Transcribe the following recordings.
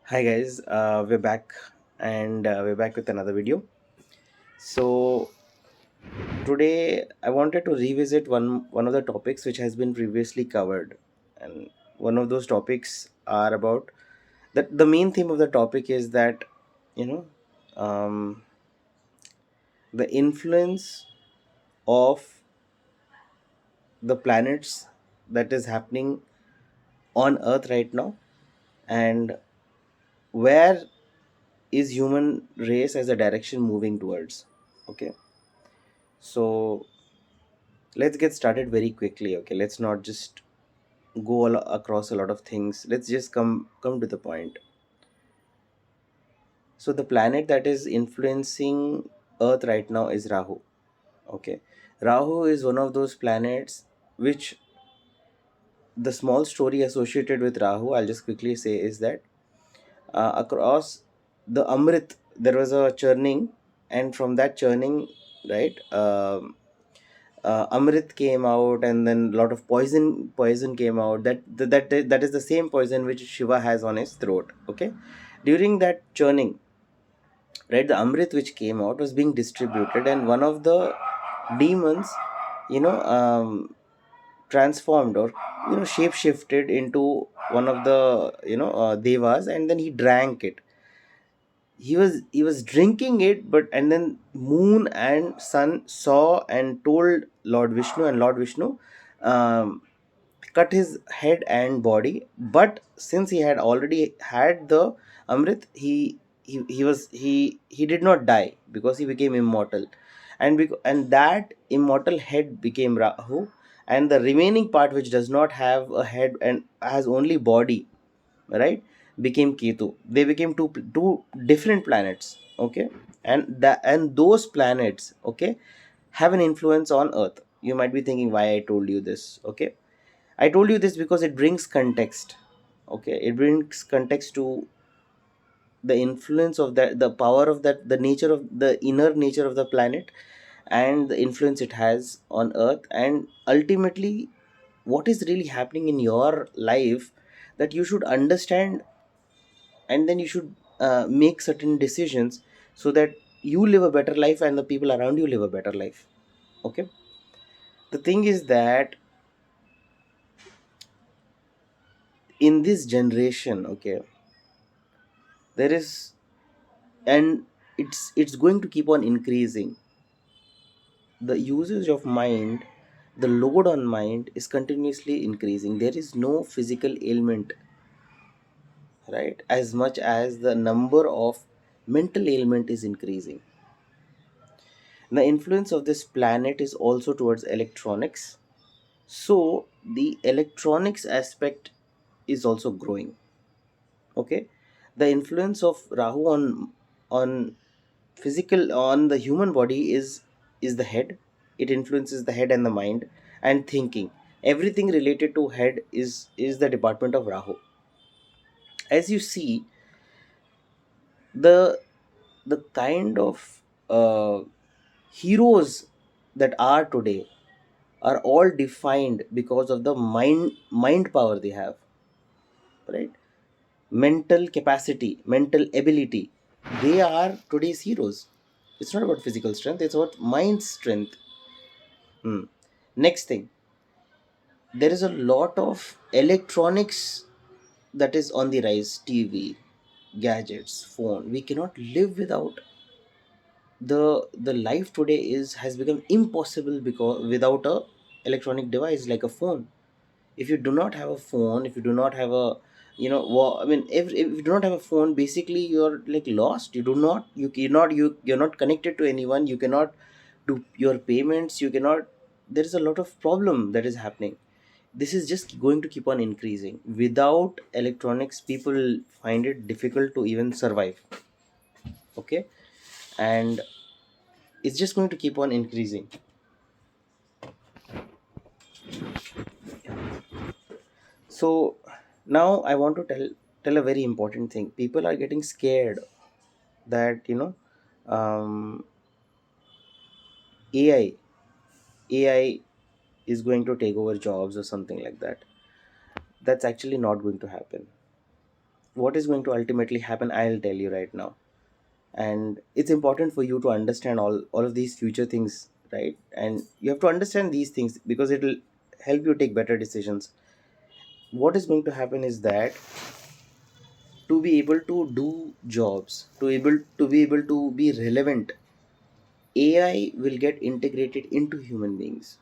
Hi guys, we're back and we're back with another video. So today I wanted to revisit one of the topics which has been previously covered, and one of those topics are about that. The main theme of the topic is that you know um, the influence of the planets that is happening on Earth right now, and where is human race as a direction moving towards. Okay, so let's get started very quickly. Okay, let's not just go across a lot of things. Let's just come to the point. So the planet that is influencing Earth right now is Rahu. Okay, Rahu is one of those planets which, the small story associated with Rahu, I'll just quickly say, is that across the Amrit there was a churning, and from that churning, right, Amrit came out, and then a lot of poison came out. That is the same poison which Shiva has on his throat. Okay, during that churning, right, the Amrit which came out was being distributed, and one of the demons, you know, transformed, or shape shifted into one of the devas, and then he drank it. He was drinking it, but and then moon and sun saw and told Lord Vishnu, and Lord Vishnu um, cut his head and body. But since he had already had the Amrit, he did not die because he became immortal, and that immortal head became Rahu, and the remaining part, which does not have a head and has only body, right, became Ketu. They became two different planets. Okay, and those planets, okay, have an influence on Earth. You might be thinking why I told you this. Okay, I told you this because it brings context. Okay, it brings context to the influence of that, the power of that, the nature of the inner nature of the planet, and the influence it has on Earth, and ultimately what is really happening in your life, that you should understand, and then you should make certain decisions so that you live a better life and the people around you live a better life. Okay, the thing is that in this generation, okay, there is, and it's going to keep on increasing, the usage of mind, the load on mind is continuously increasing. There is no physical ailment, right, as much as the number of mental ailment is increasing. The influence of this planet is also towards electronics, so the electronics aspect is also growing. Okay, the influence of Rahu on physical, on the human body, is the head. It influences the head and the mind and thinking. Everything related to head is the department of Rahu. As you see, the the kind of heroes that are today are all defined because of the mind power they have, right? Mental capacity, mental ability, they are today's heroes. It's not about physical strength, it's about mind strength. Next thing, there is a lot of electronics that is on the rise. TV, gadgets, phone, we cannot live without. The life today is has become impossible because without a electronic device like a phone. If you do not have a phone, if you do not have a, I mean, if you do not have a phone, basically you're like lost. You do not, you cannot, you're not connected to anyone. You cannot do your payments. You cannot. There is a lot of problem that is happening. This is just going to keep on increasing. Without electronics, people find it difficult to even survive. Okay, and it's just going to keep on increasing. So now I want to tell a very important thing. People are getting scared that um, AI is going to take over jobs or something like that. That's actually not going to happen. what is going to ultimately happen, I'll tell you right now. And it's important for you to understand all of these future things, right? And you have to understand these things because it'll help you take better decisions. What is going to happen is that, to be able to do jobs, to be able to be relevant, AI will get integrated into human beings.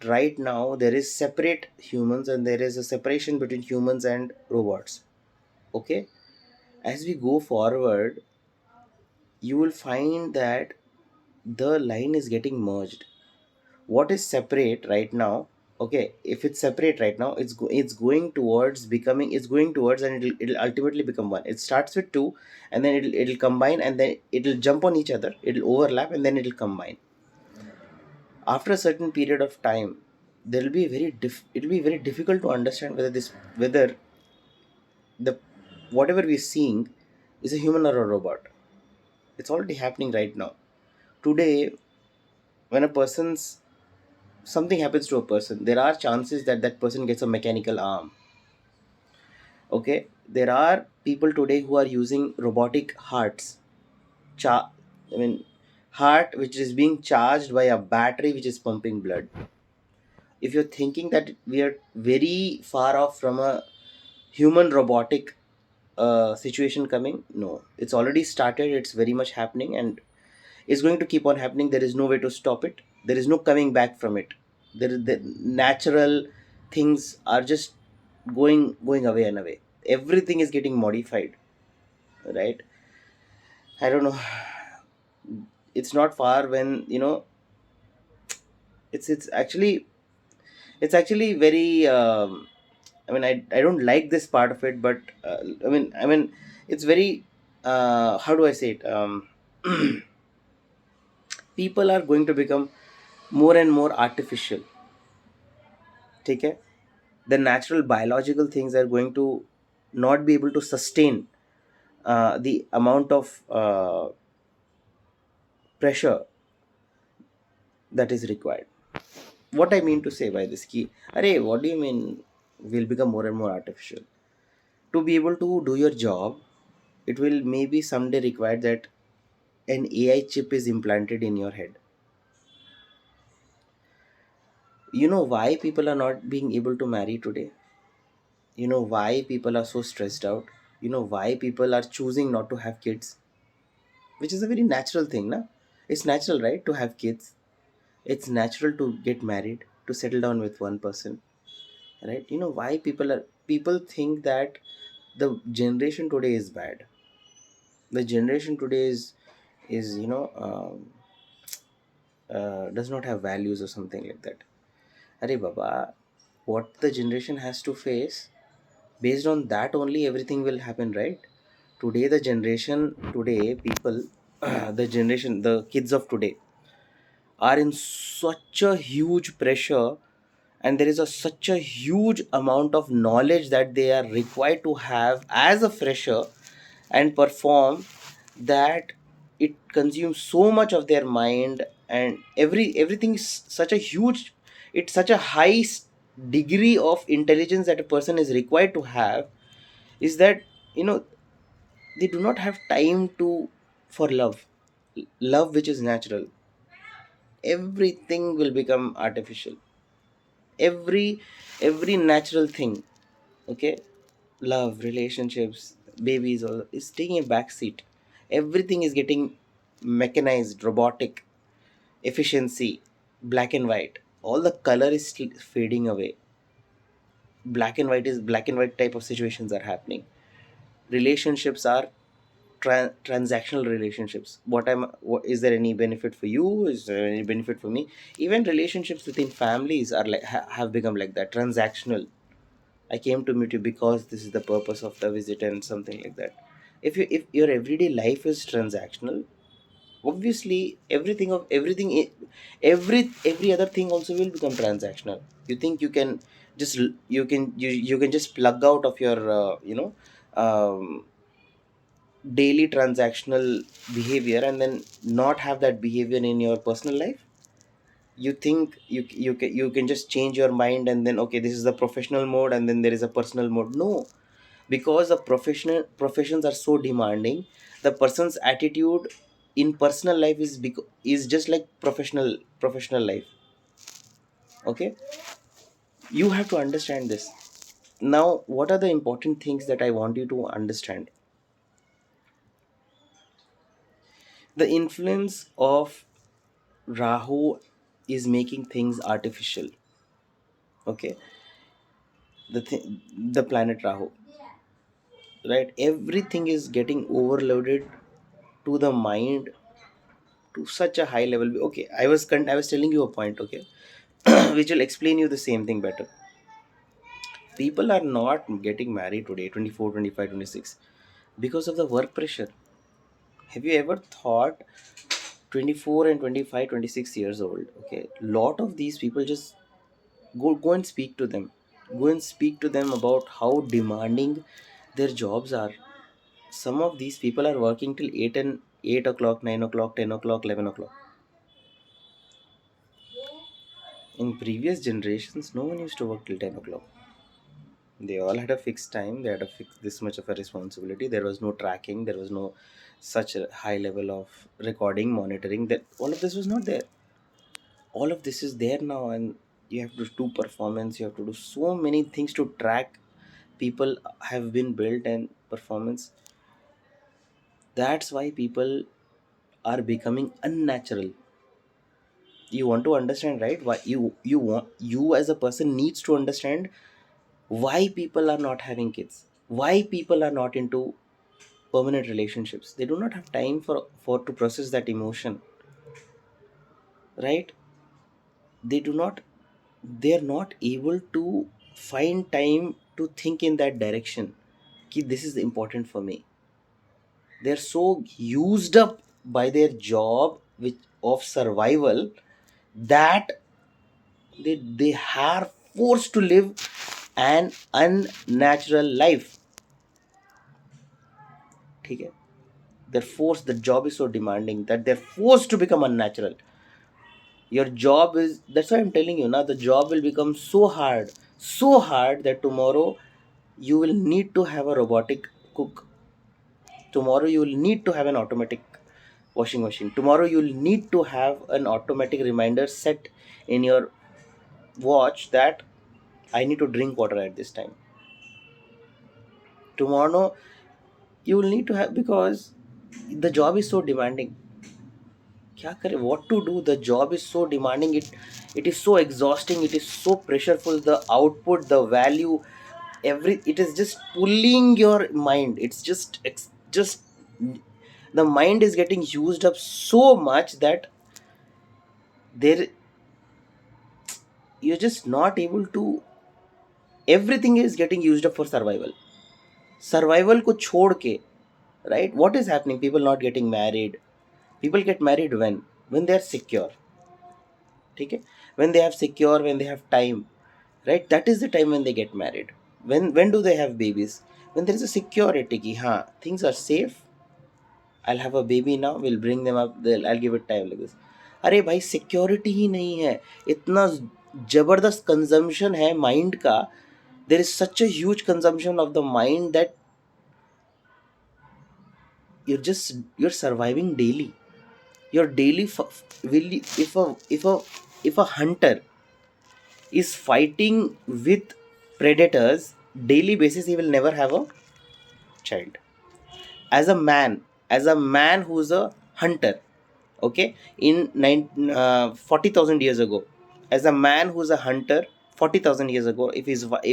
Right now there is separate humans and there is a separation between humans and robots. Okay, as we go forward, you will find that the line is getting merged. What is separate right now, okay, if it's separate right now, it's going towards becoming, it's going towards, and it'll ultimately become one. It starts with two, and then it'll combine, and then it'll jump on each other, it'll overlap, and then it'll combine. After a certain period of time, there'll be it'll be very difficult to understand whether the whatever we're seeing is a human or a robot. It's already happening right now. Today, when a person's something happens to a person, there are chances that that person gets a mechanical arm. Okay, there are people today who are using robotic hearts. I mean, heart which is being charged by a battery which is pumping blood. If you're thinking that we are very far off from a human robotic situation coming, no, it's already started, it's very much happening, and it's going to keep on happening. There is no way to stop it, there is no coming back from it. The natural things are just going away and away. Everything is getting modified, right? I don't know. It's not far when, it's actually very I mean, I don't like this part of it, but I mean it's very how do I say it, people are going to become more and more artificial. Take care. The natural biological things are going to not be able to sustain the amount of pressure that is required. What I mean to say by this key, array, what do you mean will become more and more artificial? To be able to do your job, it will maybe someday require that an AI chip is implanted in your head. You know why people are not being able to marry today? You know why people are so stressed out? You know why people are choosing not to have kids? Which is a very natural thing, na? It's natural, right, to have kids. It's natural to get married, to settle down with one person, right? You know why people think that the generation today is bad. The generation today is does not have values or something like that. Arey Baba, what the generation has to face, based on that only everything will happen, right? Today, the generation, today, people, the kids of today are in such a huge pressure, and there is such a huge amount of knowledge that they are required to have as a fresher and perform, that it consumes so much of their mind, and everything is such a huge, it's such a degree of intelligence that a person is required to have, is that, you know they do not have time to for love which is natural. Everything will become artificial. Every natural thing, okay, love, relationships, babies, all is taking a back seat. Everything is getting mechanized, robotic, efficiency, black and white. All the color is still fading away. Black and white type of situations are happening. Relationships are transactional relationships. Is there any benefit for you, is there any benefit for me? Even relationships within families are like have become like that, transactional. I came to meet you because this is the purpose of the visit and something like that. If your everyday life is transactional, obviously every other thing also will become transactional. You think you can you can just plug out of your daily transactional behavior and then not have that behavior in your personal life? You think you can just change your mind and then, okay, this is the professional mode and then there is a personal mode? No. because the professions are so demanding. The person's attitude in personal life is just like professional life. Okay, you have to understand this. Now, what are the important things that I want you to understand? The influence of Rahu is making things artificial. Okay, the planet Rahu, right? Everything is getting overloaded to the mind to such a high level. Okay, I was telling you a point. Okay, which will explain you the same thing better. People are not getting married today, 24, 25, 26, because of the work pressure. Have you ever thought 24 and 25, 26 years old? Okay, lot of these people just go and speak to them. Go and speak to them about how demanding their jobs are. Some of these people are working till 8 o'clock, 9 o'clock, 10 o'clock, 11 o'clock. In previous generations, no one used to work till 10 o'clock. They all had a fixed time. They had a fixed this much of a responsibility. There was no tracking. There was no such a high level of recording, monitoring. That all of this was not there. All of this is there now, and you have to do performance. You have to do so many things to track. People have been built and performance. That's why people are becoming unnatural. You want to understand, right? Why you as a person needs to understand why people are not having kids, why people are not into permanent relationships. They do not have time for to process that emotion, right? They do not, they are not able to find time to think in that direction. Ki, this is important for me. They're so used up by their job which of survival that they are forced to live an unnatural life. Okay, they're forced, the job is so demanding that they're forced to become unnatural. Your job is, that's why I'm telling you now, the job will become so hard that tomorrow you will need to have a robotic cook. Tomorrow you will need to have an automatic washing machine. Tomorrow you will need to have an automatic reminder set in your watch that I need to drink water at this time. Tomorrow you will need to have, because the job is so demanding. क्या करें, what to do, the job is so demanding, it is so exhausting, it is so pressureful, the output, the value, every, it is just pulling your mind. It's just the mind is getting used up so much that there, you're just not able to, everything is getting used up for survival. Survival को छोड़ के, right? What is happening? People not getting married. People get married when they are secure. Okay, when they have secure, when they have time, right? That is the time when they get married. When do they have babies? When there is a security ki, ha, things are safe. I'll have a baby now, we'll bring them up, I'll give it time like this. अरे भाई security ही नहीं है, इतना जबरदस्त consumption है mind का. There is such a huge consumption of the mind that you're surviving daily. Your daily will if a hunter is fighting with predators daily basis, he will never have a child. As a man who's a hunter, okay, in 40,000 years ago, as a man who's a hunter 40,000 years ago, if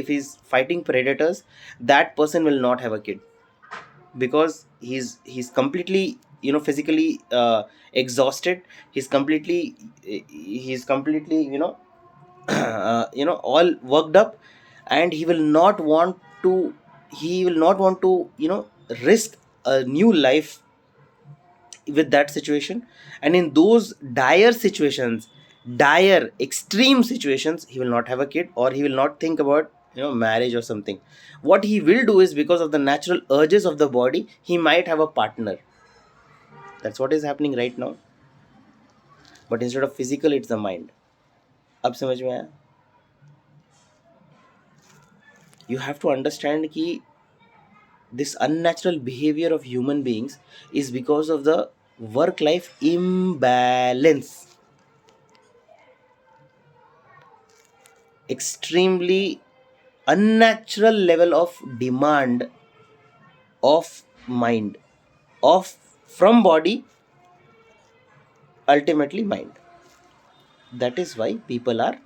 he's fighting predators, that person will not have a kid, because he's completely, physically exhausted. He's completely all worked up, and he will not want to risk a new life with that situation. And in those dire extreme situations, he will not have a kid, or he will not think about marriage or something. What he will do is, because of the natural urges of the body, he might have a partner. That's what is happening right now. But instead of physical, it's the mind. अब समझ में आया? You have to understand कि this unnatural behavior of human beings is because of the work life imbalance, extremely unnatural level of demand of mind, of from body, ultimately mind. That is why people are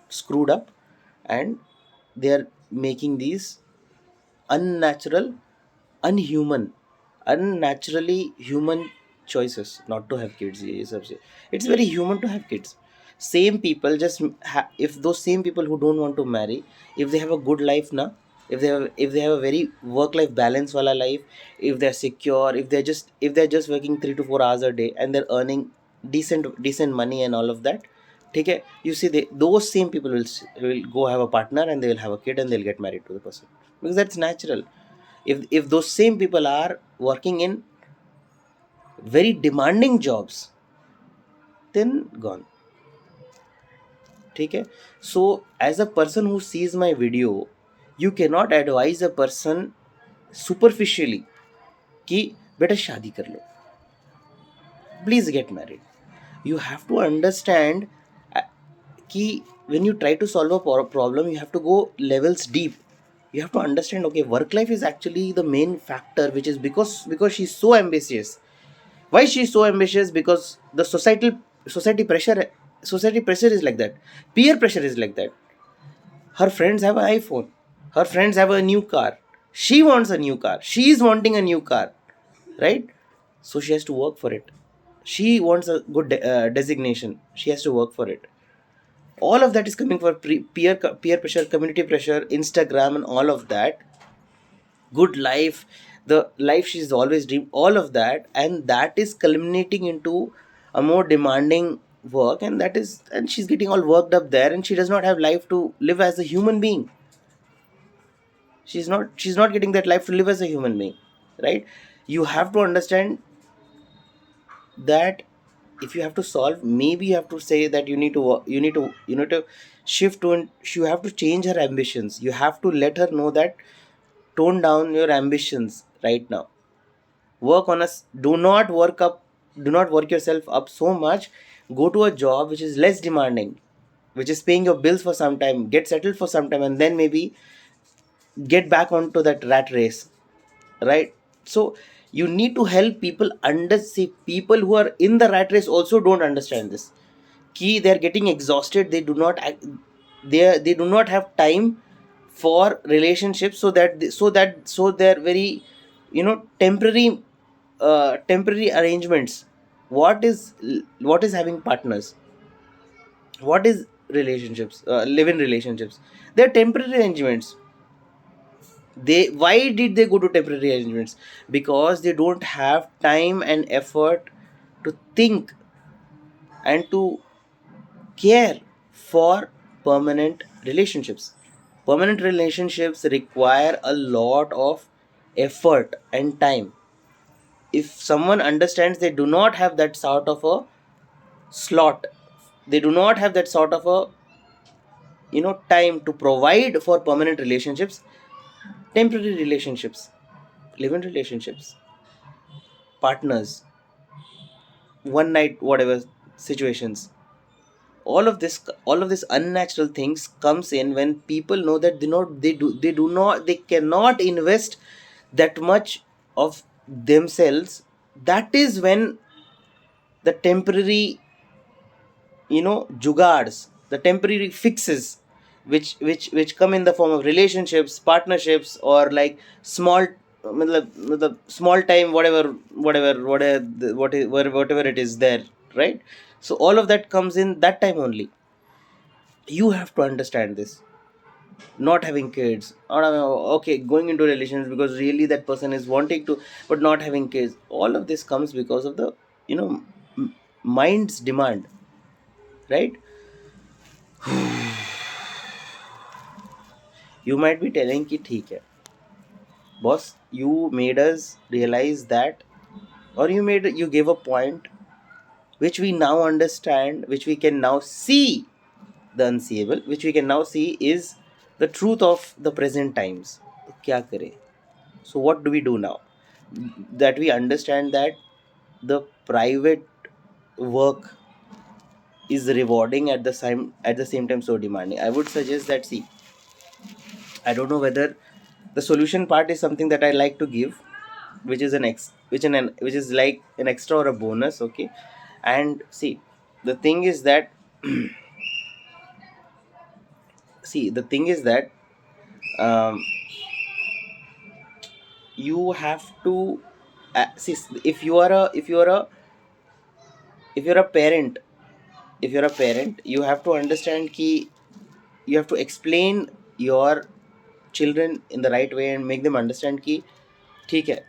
screwed up, and they are making these unnatural, unhuman, unnaturally human choices not to have kids. ये सब से it's very human to have kids. Same people just if those same people who don't want to marry, if they have a good life now, if they have a very work life balance wala life, if they're secure, if they're just working 3 to 4 hours a day and they're earning decent money and all of that, ठीक है, you see those same people will go have a partner and they will have a kid and they'll get married to the person, because that's natural. If those same people are working in very demanding jobs, then gone. ठीक है. So as a person who sees my video, you cannot advise a person superficially कि बेटा शादी कर लो, please get married. You have to understand कि when you try to solve a problem, you have to go levels deep. You have to understand, okay, work life is actually the main factor, which is because she's so ambitious. Why she's so ambitious? Because the society pressure, society pressure is like that. Peer pressure is like that. Her friends have an iPhone. Her friends have a new car. She wants a new car. She is wanting a new car, right? So she has to work for it. She wants a good designation. She has to work for it. All of that is coming for peer pressure, community pressure, Instagram, and all of that. Good life, the life she's always dreamed, all of that, and that is culminating into a more demanding work, and she's getting all worked up there, and she does not have life to live as a human being. She's not getting that life to live as a human being, right? You have to understand that if you have to solve, maybe you have to say that you need to shift to, and you have to change her ambitions. You have to let her know that tone down your ambitions right now. Work on us, do not work yourself up so much. Go to a job which is less demanding, which is paying your bills for some time, get settled for some time, and then maybe get back onto that rat race, right? So you need to help people see people who are in the rat race also don't understand this key. They're getting exhausted, they do not they do not have time for relationships, so they're very, temporary arrangements. What is having partners? What is relationships? Live in relationships, they're temporary arrangements. Why did they go to temporary arrangements? Because they don't have time and effort to think and to care for permanent relationships. Permanent relationships require a lot of effort and time. If someone understands, they do not have that sort of a slot, they do not have that sort of a time to provide for permanent relationships. Temporary relationships, live-in relationships, partners, one night whatever situations, all of this unnatural things comes in when people know that they cannot invest that much of themselves. That is when the temporary, jugaads, the temporary fixes, which come in the form of relationships, partnerships, or like small, small time, whatever it is there, right? So all of that comes in that time only. You have to understand this. Not having kids, not having, okay, going into relations because really that person is wanting to, but not having kids, all of this comes because of the, you know mind's demand, right? You might be telling ki theek hai boss, you made us realize that, or you gave a point which we now understand, which we can now see, the unseeable, which we can now see is the truth of the present times. तो क्या करें? So what do we do now? That we understand that the private work is rewarding at the same time so demanding. I would suggest that, see, I don't know whether the solution part is something that I like to give, which is which is like an extra or a bonus, okay? And see, the thing is that see the thing is that um, you have to see, if you're a parent, you have to understand key, you have to explain your children in the right way and make them understand ki ठीक है,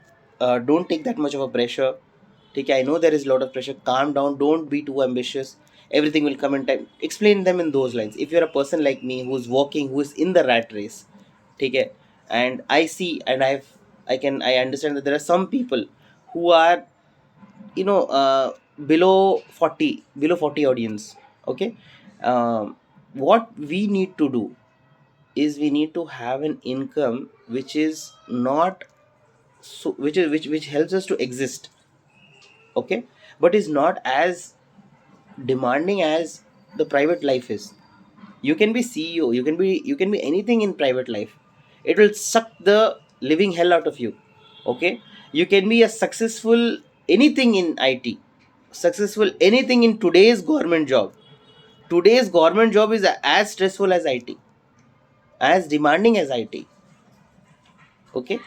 don't take that much of a pressure. ठीक है, I know there is a lot of pressure, calm down, don't be too ambitious, everything will come in time. Explain them in those lines. If you're a person like me who's walking, who is in the rat race, ठीक है, and I see, and I understand that there are some people who are, you know, below 40 audience, okay. What we need to do is we need to have an income which is not so which helps us to exist, okay, but is not as demanding as the private life is. You can be CEO, you can be anything in private life, it will suck the living hell out of you, okay. You can be a successful anything in IT, successful anything in today's government job. Today's government job is as stressful as IT, as demanding as IT, okay.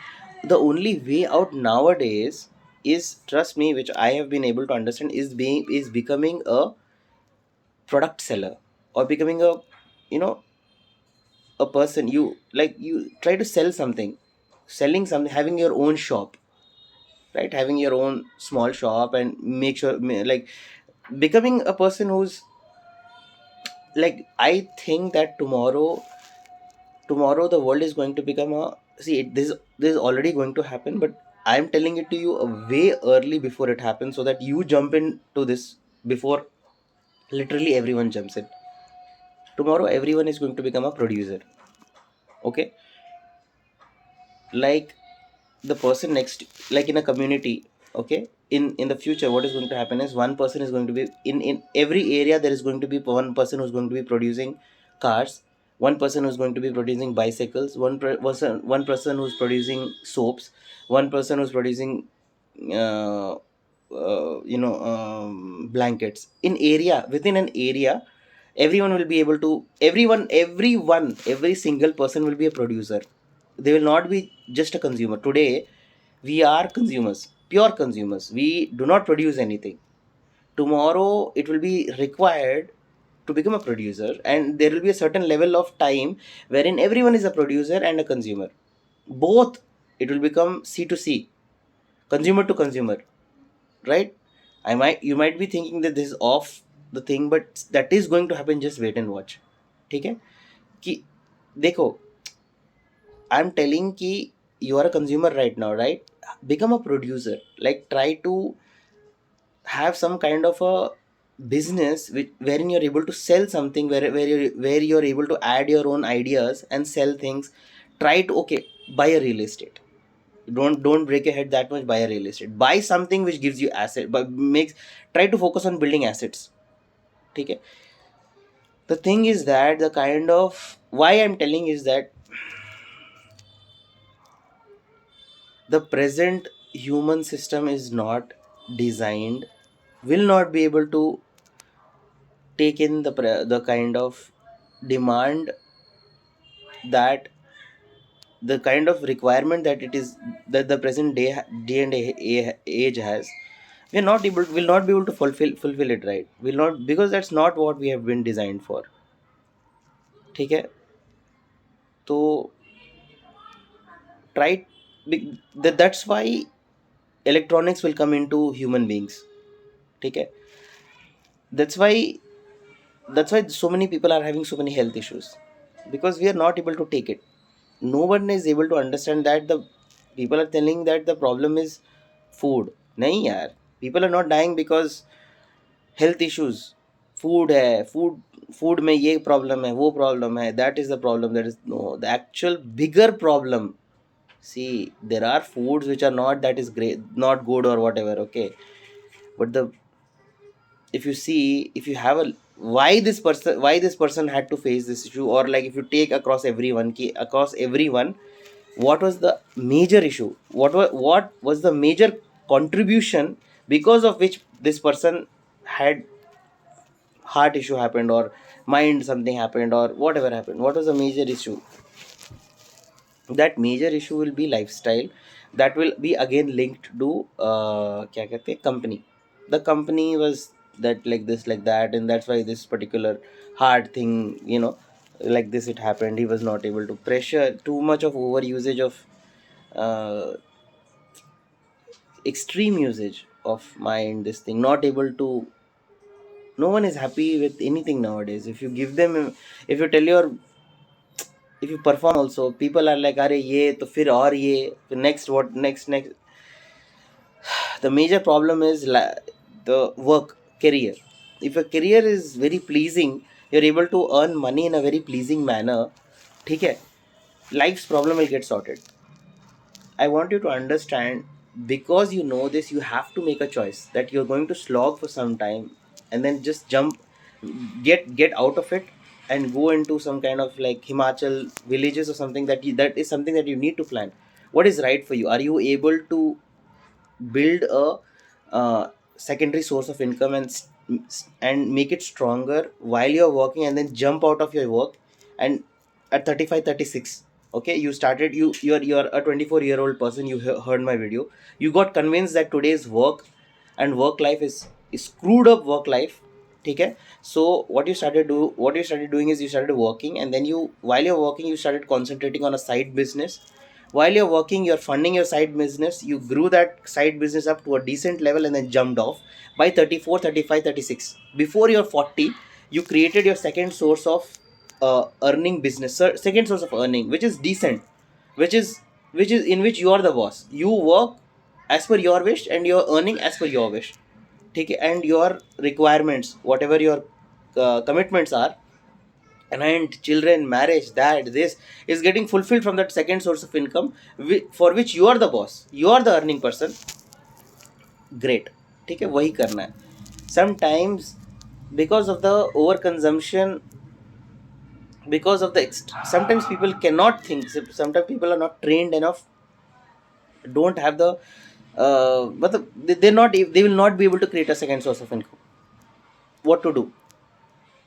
The only way out nowadays is, trust me, which I have been able to understand, is becoming a product seller, or becoming a, you know, a person, you try to sell something, selling something, having your own shop, right, having your own small shop, and make sure, like, becoming a person who's, like, I think that tomorrow the world is going to become a, see it, this is already going to happen, but I'm telling it to you a way early before it happens, so that you jump into this before literally everyone jumps in. Tomorrow everyone is going to become a producer, okay. Like, the person next, like in a community, okay, in the future what is going to happen is, one person is going to be in every area, there is going to be one person who's going to be producing cars, one person who's going to be producing bicycles, one person who's producing soaps, one person who's producing uh, blankets, in area, within an area. Everyone will be able to, every single person will be a producer. They will not be just a consumer. Today we are consumers, pure consumers, we do not produce anything. Tomorrow it will be required to become a producer, and there will be a certain level of time wherein everyone is a producer and a consumer, both. It will become C to C, consumer to consumer, right? You might be thinking that this is off the thing, but that is going to happen. Just wait and watch. ठीक है कि देखो, I'm telling ki you are a consumer right now, right? Become a producer. Like, try to have some kind of a business wherein you're able to sell something, where you're able to add your own ideas and sell things. Try to, okay, buy a real estate. Don't break your head that much. Buy a real estate, buy something which gives you asset, but makes, try to focus on building assets. Okay. The thing is that, the kind of, why I'm telling is that the present human system is not designed, will not be able to take in the kind of demand, that the kind of requirement that it is, that the present day and age has. We are not able, will not be able to fulfill it, right? Will not, because that's not what we have been designed for. ठीक है, तो try, that's why electronics will come into human beings. ठीक है, that's why so many people are having so many health issues, because we are not able to take it. No one is able to understand that the people are telling that the problem is food. नहीं यार, people are not dying because health issues. Food है, food में ये problem है, वो problem है, that is the problem, that is, no, the actual bigger problem, See, there are foods which are not that is great, not good or whatever, okay, but the if you see, if you have a why this person had to face this issue, or like if you take across everyone across everyone, what was the major issue, what was the major contribution because of which this person had heart issue happened, or mind something happened, or whatever happened, what was the major issue? That major issue will be lifestyle, that will be again linked to क्या कहते हैं, company. The company was that like this like that, and that's why this particular hard thing, like this it happened. He was not able to pressure, too much of over usage of uh, extreme usage of mind, this thing, not able to. No one is happy with anything nowadays. If you give them, if you tell your, if you perform also, people are like, अरे ये तो फिर और ये next, what next. The major problem is the work career. If a career is very pleasing, you're able to earn money in a very pleasing manner, ठीक है, life's problem will get sorted. I want you to understand, because you know this, you have to make a choice that you're going to slog for some time, and then just jump, get out of it, and go into some kind of like Himachal villages or something, that is something that you need to plan. What is right for you? Are you able to build a secondary source of income, and make it stronger while you're working, and then jump out of your work, and at 35, 36, okay, you started, you're a 24-year-old person, you heard my video, you got convinced that today's work and work life is screwed up work life, okay. So what you started doing is, you started working, and then while you're working, you started concentrating on a side business. While you're working, you're funding your side business, you grew that side business up to a decent level, and then jumped off. By 34, 35, 36, before you're 40, you created your second source of earning business, second source of earning, which is decent, which is in which you are the boss. You work as per your wish, and you're earning as per your wish, ठीक है, and your requirements, whatever your commitments are, and children, marriage, that this is getting fulfilled from that second source of income, for which you are the boss, you are the earning person. Great, ठीक है, वही करना है. Sometimes, because of the over consumption, because of the sometimes people cannot think, sometimes people are not trained enough, don't have the but they're not, they will not be able to create a second source of income. What to do?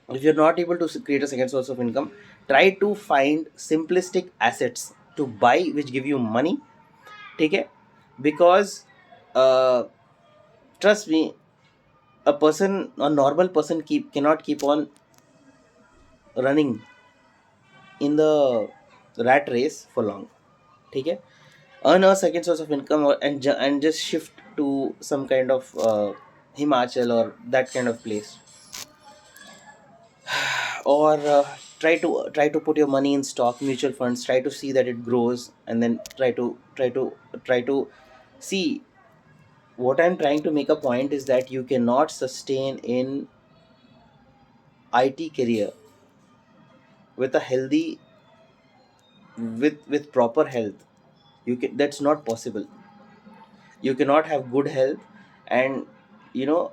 If you're not able to create a second source of income, try to find simplistic assets to buy which give you money, ठीक है, because uh, trust me, a normal person cannot keep on running in the rat race for long, ठीक है. Earn a second source of income, and just shift to some kind of Himachal or that kind of place, or try to put your money in stock mutual funds, try to see that it grows, and then try to see. What I'm trying to make a point is that you cannot sustain in IT career with a healthy, with proper health. That's not possible. You cannot have good health, and you know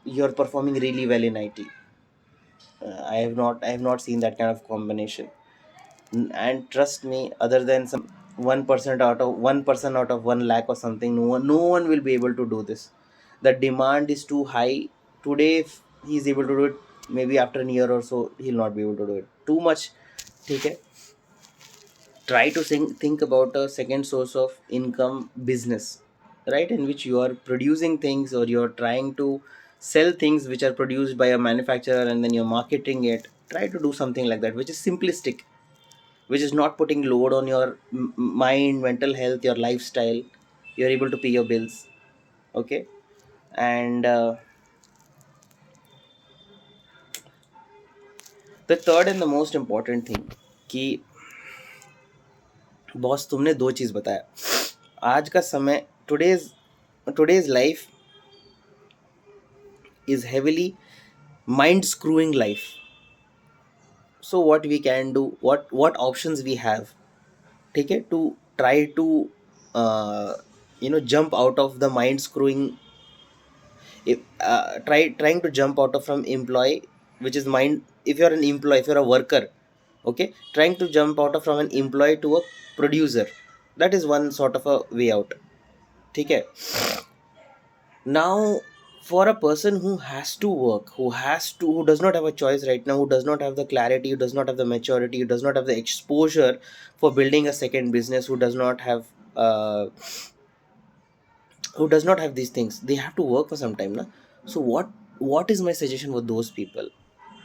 you're performing really well in IT. I have not seen that kind of combination. And trust me, other than some 1% out of 1% out of 1 lakh or something, no one will be able to do this. The demand is too high. Today, if he's able to do it, maybe after a year or so, he'll not be able to do it. Too much. Okay. Try to think about a second source of income business, right, in which you are producing things, or you're trying to sell things which are produced by a manufacturer, and then you're marketing it. Try to do something like that, which is simplistic, which is not putting load on your mind, mental health, your lifestyle. You're able to pay your bills, okay. And the third and the most important thing, कि boss तुमने दो चीज़ बताया. आज का समय, today's life is heavily mind screwing life. So what we can do, what options we have, Okay, to try to jump out of the mind screwing, if trying to jump out of from employee, which is mind, if you're an employee, if you're a worker, okay, trying to jump out of from an employee to a producer, that is one sort of a way out. Okay, now for a person who has to work, who does not have a choice right now, who does not have the clarity, who does not have the maturity, who does not have the exposure for building a second business, who does not have these things, they have to work for some time na. So what is my suggestion for those people?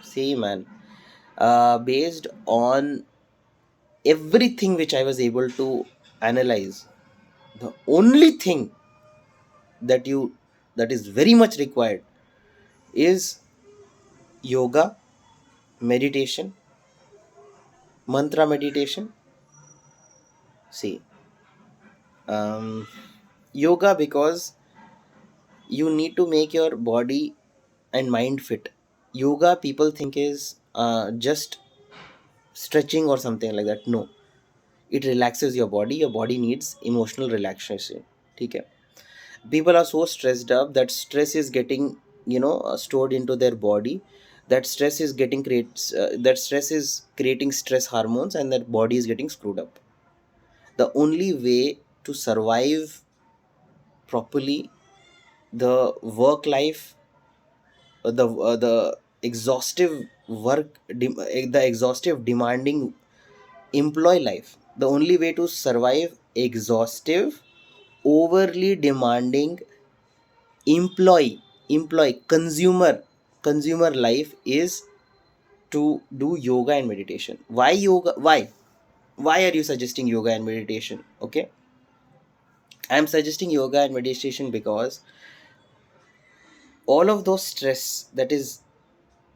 See, man, based on everything which I was able to analyze, the only thing that you that is very much required is yoga, meditation, mantra meditation. See, yoga, because you need to make your body and mind fit. Yoga, people think is just stretching or something like that. No, it relaxes your body. Your body needs emotional relaxation. Okay, people are so stressed up that stress is getting stored into their body. That stress is creating stress hormones, and that body is getting screwed up. The only way to survive properly, the work life, the exhaustive the exhaustive demanding employee life, the only way to survive exhaustive, overly demanding employee consumer life is to do yoga and meditation. Why yoga? Why are you suggesting yoga and meditation? Okay, I am suggesting yoga and meditation because all of those stress that is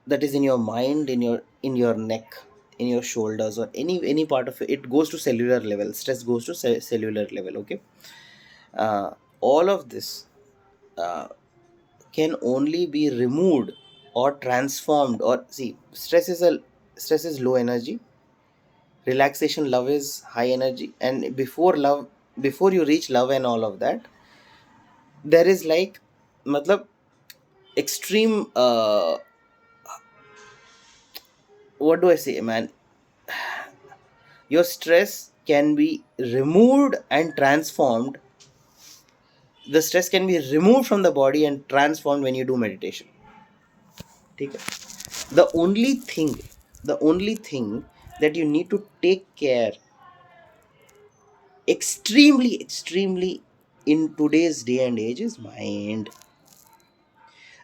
in your mind, in your neck, in your shoulders, or any part of it, it goes to cellular level. Stress goes to cellular level. Okay, all of this uh, can only be removed or transformed. Or see, stress is low energy, relaxation, love is high energy. And before you reach love and all of that, there is like, matlab, extreme, what do I say, man? Your stress can be removed and transformed. The stress can be removed from the body and transformed when you do meditation. Okay, the only thing that you need to take care extremely in today's day and age is mind.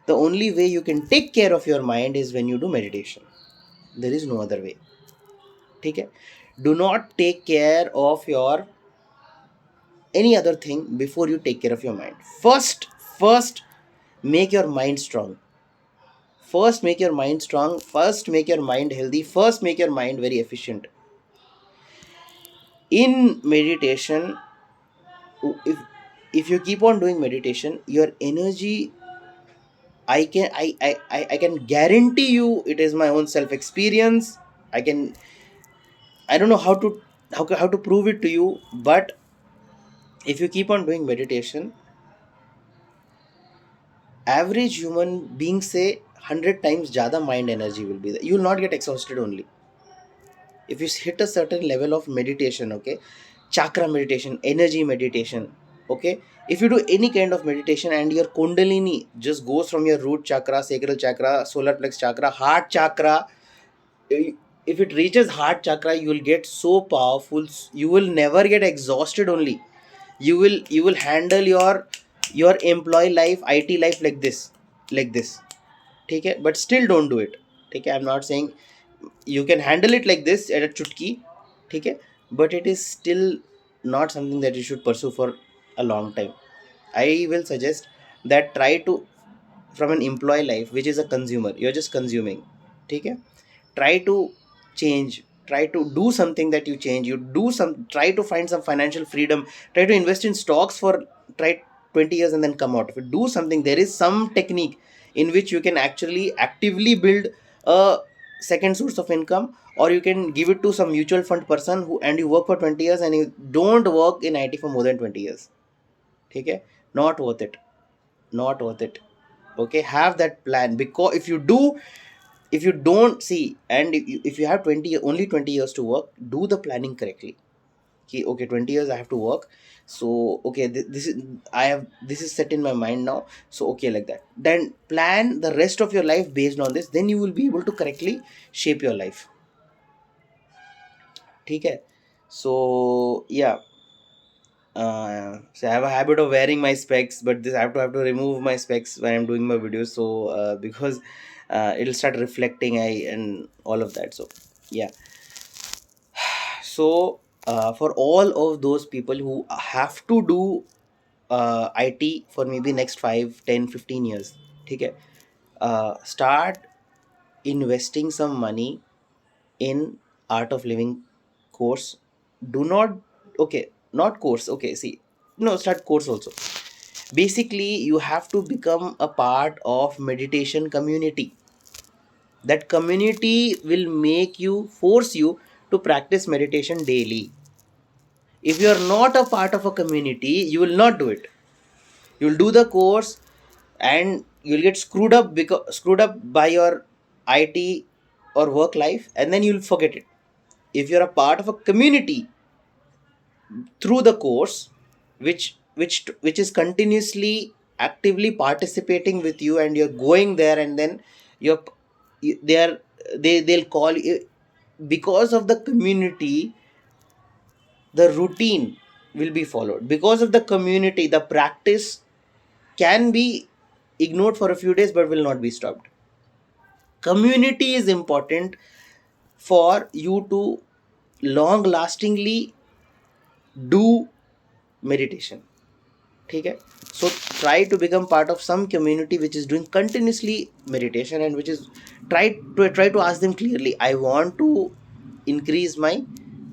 The only way you can take care of your mind is when you do meditation. There is no other way. Okay, do not take care of your any other thing before you take care of your mind. First make your mind strong. First make your mind healthy. First make your mind very efficient. In meditation, if if you keep on doing meditation, your energy, I can guarantee you, it is my own self experience. I don't know how to prove it to you, but if you keep on doing meditation, average human being say 100 times jada mind energy will be there. You will not get exhausted only if you hit a certain level of meditation. Okay, chakra meditation, energy meditation. Okay, if you do any kind of meditation and your kundalini just goes from your root chakra, sacral chakra, solar plex chakra, heart chakra, if it reaches heart chakra, you will get so powerful. You will never get exhausted only. You will handle your employee life, IT life, like this. Okay, but still don't do it. Okay, I'm not saying you can handle it like this at a chutki. Okay, but it is still not something that you should pursue for a long time. I will suggest that try to, from an employee life which is a consumer, you're just consuming. Okay, try to change, try to do something that you change. You do some, try to find some financial freedom, try to invest in stocks for, try 20 years and then come out of it. Do something. There is some technique in which you can actually actively build a second source of income, or you can give it to some mutual fund person who, and you work for 20 years and you don't work in IT for more than 20 years. Okay, not worth it, not worth it. Okay, have that plan, because if you don't see, and if you have only 20 years to work, do the planning correctly. Okay, 20 years I have to work. So okay, this is, I have, this is set in my mind now. So okay, like that, then plan the rest of your life based on this, then you will be able to correctly shape your life. Okay, so yeah, so I have a habit of wearing my specs, but this I have to remove my specs when I'm doing my videos. So because it'll start reflecting I and all of that. So yeah, so for all of those people who have to do IT for maybe next 5, 10, 15 years, okay, start investing some money in art of living course. Do not, okay, not course, okay, see, no, start course also. Basically you have to become a part of meditation community. That community will make you, force you to practice meditation daily. If you are not a part of a community, you will not do it. You'll do the course and you'll get screwed up by your IT or work life, and then you'll forget it. If you're a part of a community through the course, which is continuously actively participating with you, and you're going there, and then you're they are they'll call you, because of the community, the routine will be followed. Because of the community, the practice can be ignored for a few days but will not be stopped. Community is important for you to long lastingly do meditation. Okay, so try to become part of some community which is doing continuously meditation, and which is try to ask them clearly, I want to increase my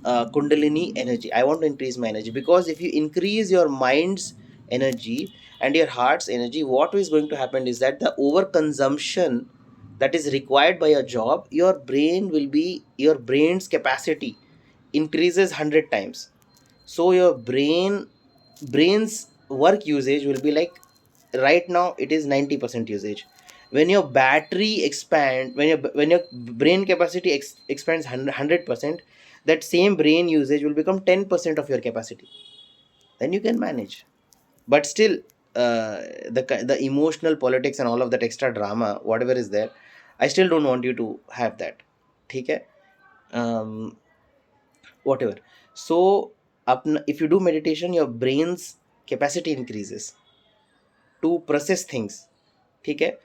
kundalini energy, I want to increase my energy. Because if you increase your mind's energy and your heart's energy, what is going to happen is that the overconsumption that is required by a job, your brain's capacity increases 100 times. So your brain's work usage will be like, right now it is 90% usage. When your battery expand, when your brain capacity expands 100%, that same brain usage will become 10% of your capacity. Then you can manage. But still, the emotional politics and all of that extra drama, whatever is there, I still don't want you to have that. Okay, um whatever. So if you do meditation, your brain's capacity increases to process things. Okay,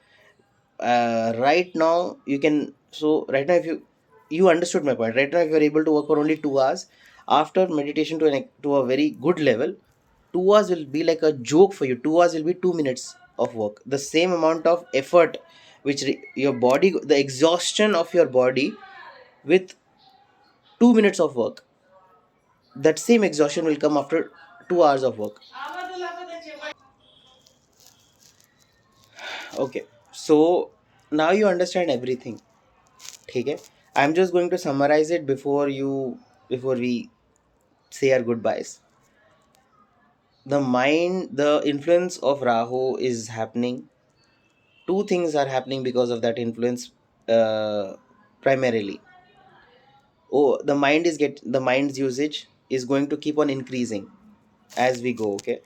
right now you can, so right now, if you understood my point. Right now, if you're able to work for only 2 hours, after meditation to a very good level, 2 hours will be like a joke for you. 2 hours will be 2 minutes of work. The same amount of effort which your body, the exhaustion of your body with 2 minutes of work, that same exhaustion will come after 2 hours of work. Okay, so now you understand everything. Okay, I'm just going to summarize it before we say our goodbyes. The influence of Rahu is happening. Two things are happening because of that influence. Primarily, the mind's usage is going to keep on increasing as we go. Okay,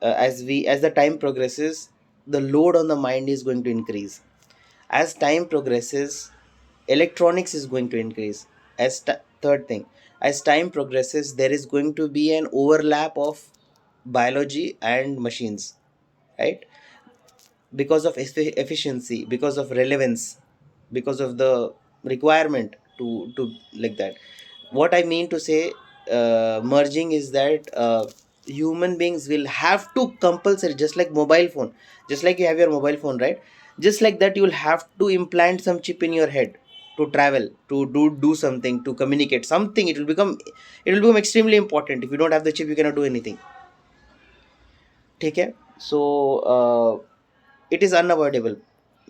as the time progresses, the load on the mind is going to increase. As time progresses, electronics is going to increase. Third thing, as time progresses, there is going to be an overlap of biology and machines, right? Because of efficiency, because of relevance, because of the requirement to like that. What I mean to say, merging is that human beings will have to compulsory, just like mobile phone, just like you have your mobile phone, right? Just like that, you will have to implant some chip in your head to travel, to do something, to communicate something. It will become extremely important. If you don't have the chip, you cannot do anything. Take care. So it is unavoidable.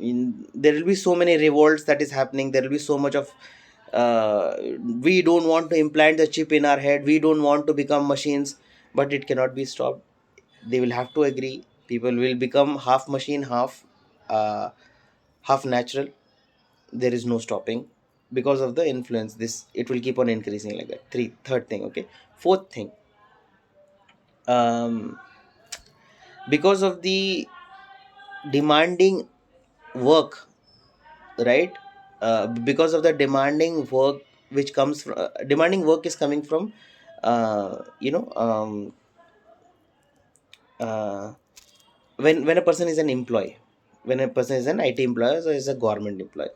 There will be so many revolts that is happening. There will be so much of we don't want to implant the chip in our head, we don't want to become machines, but it cannot be stopped. They will have to agree. People will become half machine, uh, half natural. There is no stopping because of the influence. This, it will keep on increasing like that. Third thing, okay. Fourth thing, um because of the demanding work, right? Because of the demanding work which comes from demanding work is coming from uh, you know um, uh, when a person is an employee, when a person is an IT employee or is a government employee,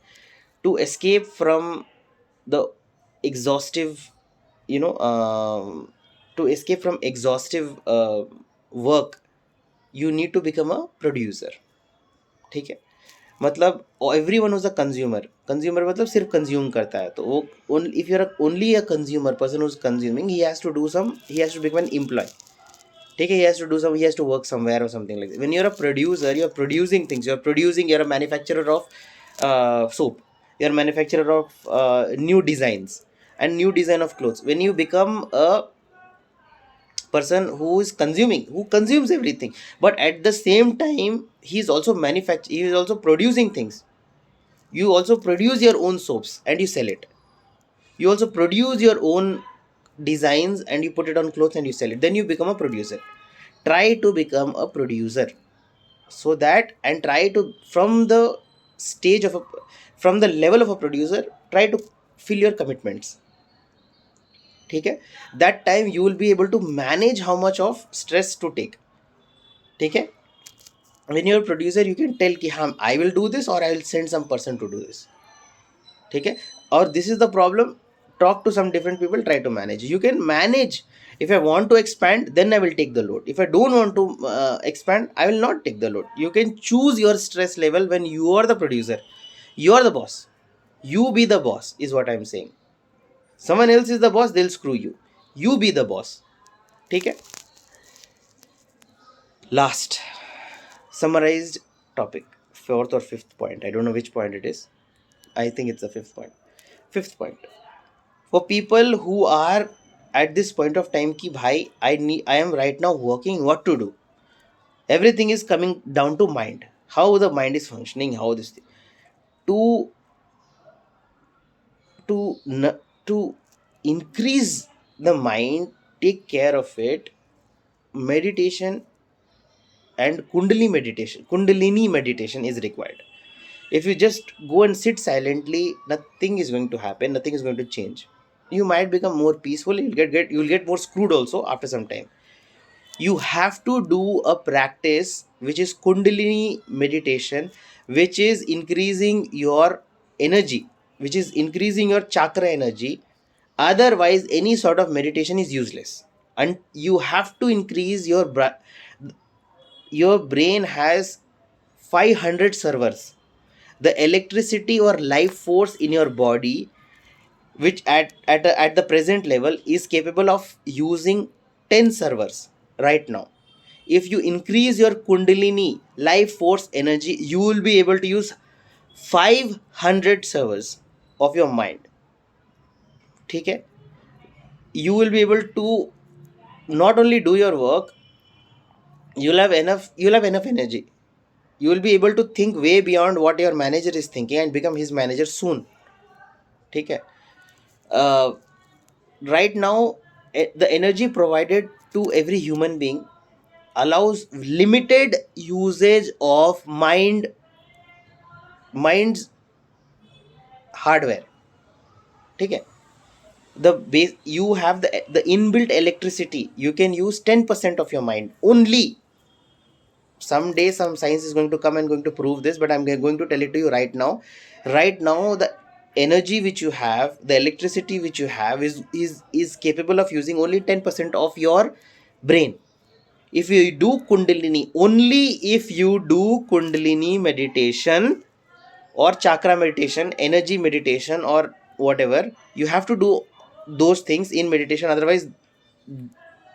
to escape from the exhaustive, you know to escape from exhaustive work, you need to become a producer. ठीक है? मतलब every one is a consumer. Consumer मतलब सिर्फ consume करता है, तो वो if you are only a consumer person who is consuming, he has to do some, he has to become an employ. ठीक है? He has to do some, he has to work somewhere और something like that. When you are a producer, you are producing things, you are producing, you are a manufacturer of soap, you are manufacturer of new designs and new design of clothes. When you become a person who is consuming, who consumes everything, but at the same time he is also he is also producing things. You also produce your own soaps and you sell it. You also produce your own designs and you put it on clothes and you sell it. Then you become a producer. Try to become a producer, so that, and try to, from the stage of a, from the level of a producer, try to fill your commitments. ठीक है? That time you will be able to manage how much of stress to take. ठीक है? When you're a producer, you can tell कि हाँ, I will do this or I will send some person to do this. ठीक है? और this is the problem. Talk to some different people, try to manage. You can manage. If I want to expand, then I will take the load. If I don't want to expand, I will not take the load. You can choose your stress level when you are the producer. You are the boss. You be the boss is what I'm saying. Someone else is the boss, they'll screw you. You be the boss. ठीक है? Last summarized topic, fourth or fifth point. I don't know which point it is. I think it's the fifth point. Fifth point. For people who are at this point of time ki bhai, I am right now working, what to do? Everything is coming down to mind. How the mind is functioning, how this thing. To to to increase the mind, take care of it, meditation and kundalini meditation is required. If you just go and sit silently, nothing is going to happen, nothing is going to change. You might become more peaceful, you'll get more screwed also after some time. You have to do a practice which is kundalini meditation, which is increasing your energy, which is increasing your chakra energy. Otherwise any sort of meditation is useless. And you have to increase your brain has 500 servers. The electricity or life force in your body, which at the present level is capable of using 10 servers right now. If you increase your kundalini life force energy, you will be able to use 500 servers of your mind. ठीक है? You will be able to not only do your work, you'll have enough energy. You will be able to think way beyond what your manager is thinking and become his manager soon. ठीक है? uh, right now, the energy provided to every human being allows limited usage of mind's hardware. ठीक है? The base, you have the inbuilt electricity, you can use 10% of your mind only. Someday some science is going to come and going to prove this, but I'm going to tell it to you right now. Right now, the energy which you have, the electricity which you have is capable of using only 10% of your brain. If you do kundalini, only if you do kundalini meditation or chakra meditation, energy meditation or whatever, you have to do those things in meditation. Otherwise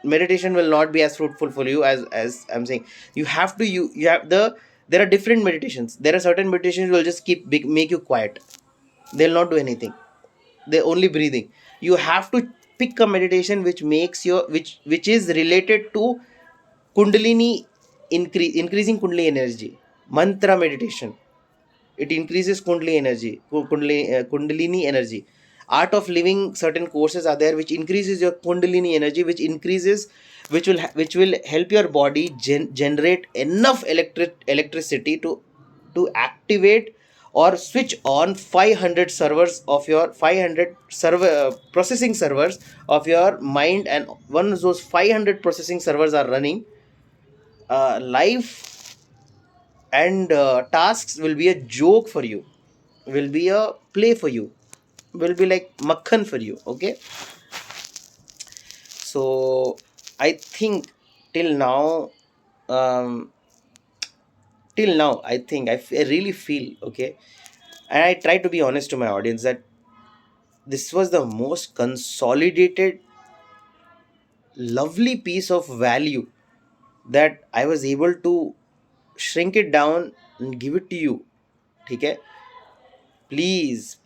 meditation will not be as fruitful for you. As I'm saying, you have to, you have the There are different meditations. There are certain meditations will just make you quiet. They'll not do anything. They're only breathing. You have to pick a meditation which makes your which is related to kundalini, increasing kundalini energy. Mantra meditation, it increases kundalini energy, kundalini energy. Art of living, certain courses are there which increases your kundalini energy, which will help your body generate enough electricity to activate or switch on 500 servers of your 500 server processing servers of your mind. And once those 500 processing servers are running, life and tasks will be a joke for you, will be a play for you, will be like makhan for you. Okay, so I think till now, um I think I really feel okay, and I try to be honest to my audience that this was the most consolidated, lovely piece of value that I was able to shrink it down and give it to you. Okay, please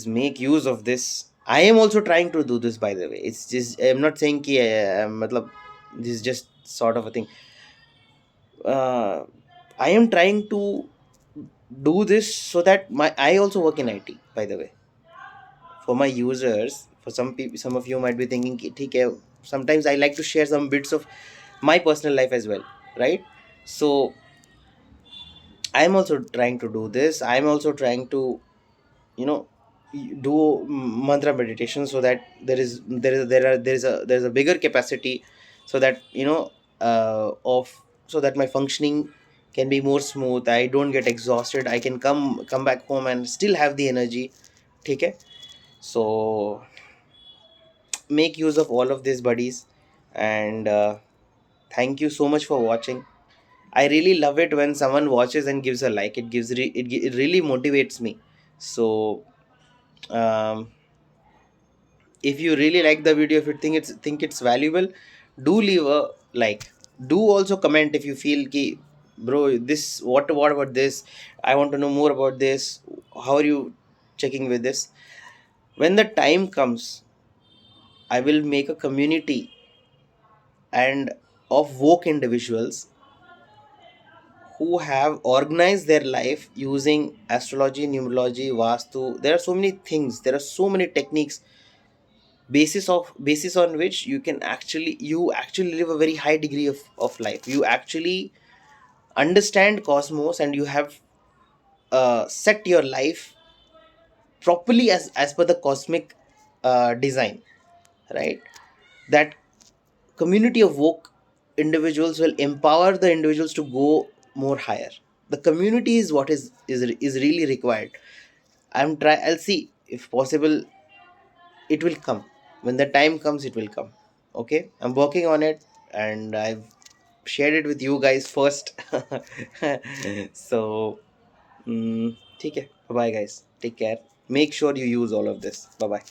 make use of this. I am also trying to do this, by the way. It's just, I'm not saying ki matlab, this is just sort of a thing. uh, I am trying to do this so that my I also work in IT, by the way. For my users, for some people, some of you might be thinking ki, theek hai, sometimes I like to share some bits of my personal life as well, right? So I'm also trying to do this. I'm also trying to, you know, do mantra meditation, so that there is a bigger capacity, so that of so that my functioning can be more smooth. I don't get exhausted. I can come back home and still have the energy. Okay, so make use of all of these, buddies. And thank you so much for watching. I really love it when someone watches and gives a like. It really motivates me. So um, if you really like the video, if you think it's valuable, do leave a like. Do also comment if you feel ki, bro, this, what about this, I want to know more about this. How are you checking with this? When the time comes, I will make a community and of woke individuals who have organized their life using astrology, numerology, vastu. There are so many things, there are so many techniques, basis on which you actually live a very high degree of life. You actually understand cosmos, and you have set your life properly as per the cosmic design, right? That community of woke individuals will empower the individuals to go more higher. The community is what is really required. I'll see if possible it will come. When the time comes, it will come. Okay, I'm working on it, and I've shared it with you guys first. So ठीक है, bye bye guys, take care. Make sure you use all of this. Bye bye.